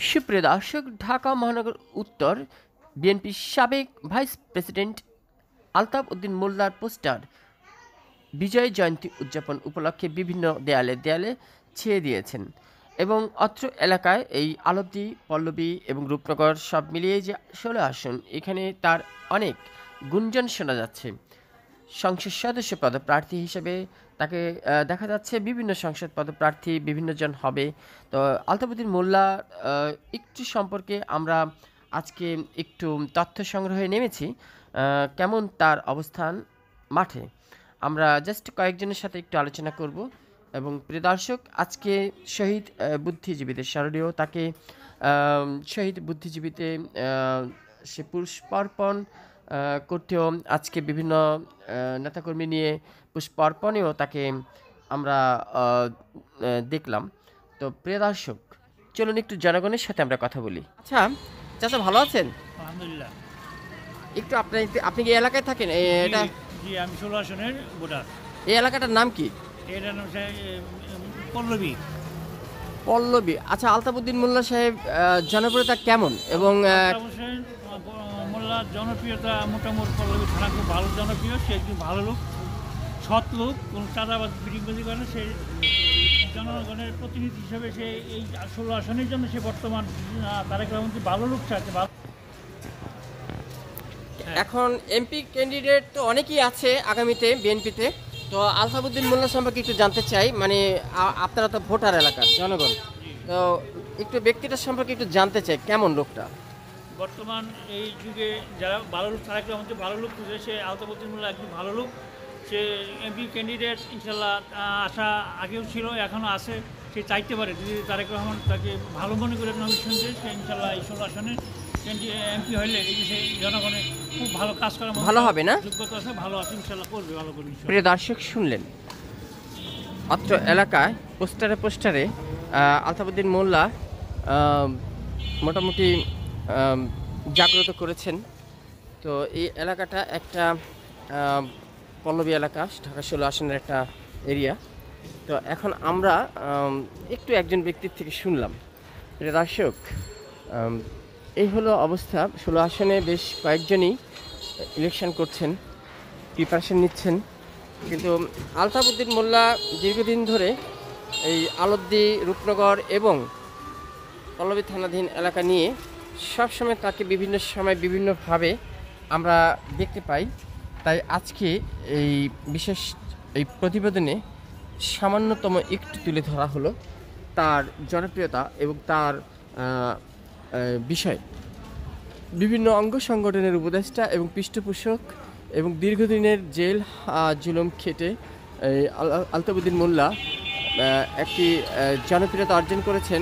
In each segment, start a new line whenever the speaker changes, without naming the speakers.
সুপ্রিয় দর্শক, ঢাকা মহানগর উত্তর বিএনপির সাবেক ভাইস প্রেসিডেন্ট আলতাফ উদ্দিন মোল্লার পোস্টার বিজয় জয়ন্তী উদযাপন উপলক্ষে বিভিন্ন দেয়ালে দেয়ালে ছেয়ে দিয়েছেন এবং অত্র এলাকায় এই আলবদি, পল্লবী এবং রূপনগর সব মিলিয়ে যে 16 আসন, এখানে তার অনেক গুঞ্জন শোনা যাচ্ছে। সংসদ সদস্য পদপ্রার্থী হিসেবে তাকে দেখা যাচ্ছে বিভিন্ন সংসদ পদপ্রার্থী বিভিন্নজন হবে। তো আলতাফুদ্দিন মোল্লা একটু সম্পর্কে আমরা আজকে একটু তথ্য সংগ্রহে নেমেছি। কেমন তার অবস্থান মাঠে, আমরা জাস্ট কয়েকজনের সাথে একটু আলোচনা করব। এবং প্রিয় দর্শক, আজকে শহীদ বুদ্ধিজীবীদের স্মরণীয়, তাকে শহীদ বুদ্ধিজীবীতে সে পুষ্পার্পণ করতেও আজকে বিভিন্ন নেতাকর্মী নিয়ে পুষ্পার্পণেও তাকে আমরা দেখলাম। তো প্রিয় দর্শক, চলুন একটু জনগণের সাথে আমরা কথা বলি। আচ্ছা চাচা, ভালো আছেন?
আলহামদুলিল্লাহ।
একটু আপনি কি এলাকায় থাকেন? এটা
জি, আমি 16 আসনের ভোটার।
এই এলাকাটার নাম কি?
এটার নাম পল্লবী।
পল্লবী। আচ্ছা, আলতাফুদ্দিন মোল্লা সাহেব জনপ্রিয়তা কেমন? এবং
মোল্লার জনপ্রিয়তা মোটামুটি পল্লবী থানা খুব ভালো জনপ্রিয়। সে একটু ভালো লোক, সৎ লোক, কোনো চাঁদাবাদ বিড়িবাজি করে না। সে জনগণের প্রতিনিধি হিসেবে সে এই 16 আসনের জন্য সে বর্তমান তারেক রহমান ভালো লোক চাচ্ছে।
এখন এমপি ক্যান্ডিডেট তো অনেকেই আছে আগামীতে বিএনপিতে। তো আলতাফুদ্দিন মোল্লা সম্পর্কে একটু জানতে চাই, মানে আপনারা তো ভোটার এলাকার জনগণ, তো একটু ব্যক্তিটার সম্পর্কে একটু জানতে চাই, কেমন লোকটা?
বর্তমান এই যুগে যারা ভালো লোক, তারেক রহমান ভালো লোক খুঁজে, সে আলতাফুদ্দিন মোল্লা একদম ভালো লোক। সে এমপি ক্যান্ডিডেট ইনশাল্লাহ আশা আগেও ছিল, এখনও আছে। সে চাইতে পারে যদি তারেক রহমান তাকে ভালো মনে করে নমিনেশন দিয়ে, সে ইনশাল্লাহ এই 16 আসনে এমপি হইলে এই যে সেই জনগণের খুব ভালো কাজ করার
ভালো হবে না?
যোগ্যতা আছে, ভালো আছে, ইনশাল্লাহ করবে ভালো করে।
প্রিয় দর্শক, শুনলেন অত্র এলাকায় পোস্টারে আলতাফুদ্দিন মোল্লা মোটামুটি জাগ্রত করেছেন। তো এই এলাকাটা একটা পল্লবী এলাকা, ঢাকা 16 আসনের একটা এরিয়া। তো এখন আমরা একটু একজন ব্যক্তির থেকে শুনলাম। প্রিয় দর্শক, এই হলো অবস্থা। 16 আসনে বেশ কয়েকজনই ইলেকশন করছেন, প্রিপারেশন নিচ্ছেন, কিন্তু আলতাফুদ্দিন মোল্লা দীর্ঘদিন ধরে এই আলবদি, রূপনগর এবং পল্লবী থানাধীন এলাকা নিয়ে সবসময় তাকে বিভিন্ন সময় বিভিন্নভাবে আমরা দেখতে পাই। তাই আজকে এই বিশেষ এই প্রতিবেদনে সামান্যতম একটু তুলে ধরা হলো তার জনপ্রিয়তা এবং তার বিষয়। বিভিন্ন অঙ্গ সংগঠনের উপদেষ্টা এবং পৃষ্ঠপোষক এবং দীর্ঘদিনের জেল জুলুম খেটে আলতাফুদ্দিন মোল্লা একটি জনপ্রিয়তা অর্জন করেছেন।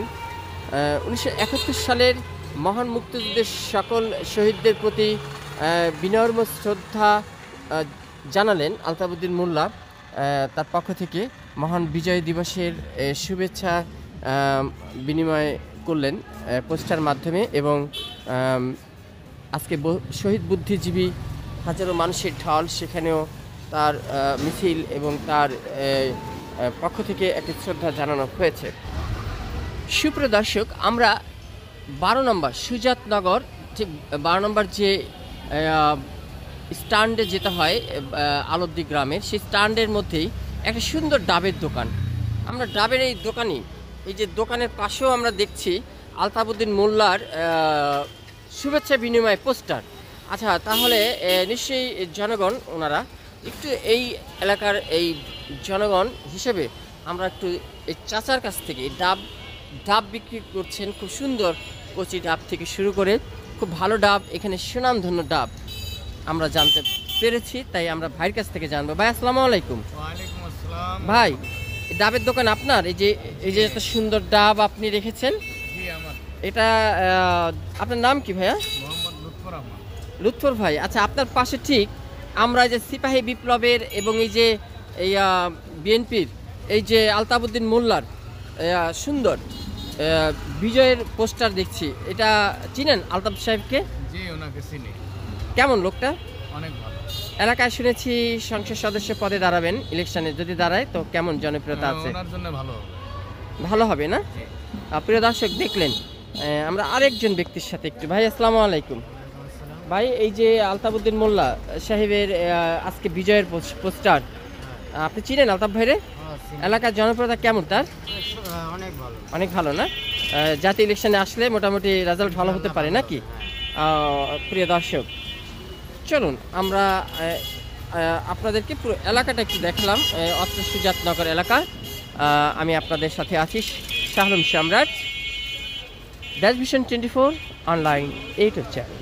1971 সালের মহান মুক্তিযুদ্ধের সকল শহীদদের প্রতি বিনম্র শ্রদ্ধা জানালেন আলতাফুদ্দিন মোল্লা। তার পক্ষ থেকে মহান বিজয় দিবসের শুভেচ্ছা বিনিময় করলেন পোস্টার মাধ্যমে। এবং আজকে শহীদ বুদ্ধিজীবী হাজারো মানুষের ঢল, সেখানেও তার মিছিল এবং তার পক্ষ থেকে একটি শ্রদ্ধা জানানো হয়েছে। সুপ্রিয় দর্শক, আমরা 12 নম্বর সুজাতনগর, ঠিক 12 নম্বর যে স্ট্যান্ডে যেতে হয় আলবদি গ্রামের, সেই স্ট্যান্ডের মধ্যেই একটা সুন্দর ডাবের দোকান। আমরা ডাবের এই দোকানই, এই যে দোকানের পাশেও আমরা দেখছি আলতাফুদ্দিন মোল্লার শুভেচ্ছা বিনিময় পোস্টার। আচ্ছা, তাহলে নিশ্চয়ই জনগণ, ওনারা একটু এই এলাকার এই জনগণ হিসেবে আমরা একটু এই চাচার কাছ থেকে ডাব বিক্রি করছেন, খুব সুন্দর কচি ডাব থেকে শুরু করে খুব ভালো ডাব, এখানে সুনামধন্য ডাব আমরা জানতে পেরেছি। তাই আমরা ভাইয়ের কাছ থেকে জানবো। ভাই, আসসালামু আলাইকুম।
ওয়ালাইকুম আসসালাম।
ভাই, ডাবের দোকান আপনার? এই যে এত সুন্দর ডাব আপনি রেখেছেন,
জি আমার।
এটা আপনার নাম কি ভাইয়া?
মোহাম্মদ লুৎফর আহমদ।
লুৎফর ভাই। আচ্ছা, আপনার পাশে ঠিক আমরা যে সিপাহী বিপ্লবের এবং এই যে এই বিএনপির এই যে আলতাফুদ্দিন মোল্লার সুন্দর বিজয়ের পোস্টার দেখছি, এটা চিনেন আলতাফ সাহেবকে?
জি, ওনাকে চিনি।
কেমন লোকটা?
অনেক ভালো।
এলাকায় শুনেছি সংসদ সদস্য পদে দাঁড়াবেন ইলেকশনে, যদি দাঁড়ায় তো কেমন জনপ্রিয়তা আছে?
ওনার জন্য ভালো হবে।
ভালো হবে না? প্রিয় দর্শক, দেখলেন আমরা আরেকজন ব্যক্তির সাথে একটু ভাই আসসালামু আলাইকুম ভাই, এই যে আলতাফউদ্দিন মোল্লা সাহেবের আজকে বিজয়ের পোস্টার, আপনি চিনেন আলতাফ ভাইরে? এলাকার জনপ্রিয়তা কেমন তার?
অনেক ভালো।
অনেক ভালো না? জাতীয় ইলেকশনে আসলে মোটামুটি রেজাল্ট ভালো হতে পারে নাকি? প্রিয় দর্শক, চলুন আমরা আপনাদেরকে পুরো এলাকাটা একটু দেখলাম। অত্র সুজাতনগর এলাকা, আমি আপনাদের সাথে আছি শাহরুম সম্রাট, দেশ ভিশন 24 অনলাইন ইউটিউব চ্যানেল।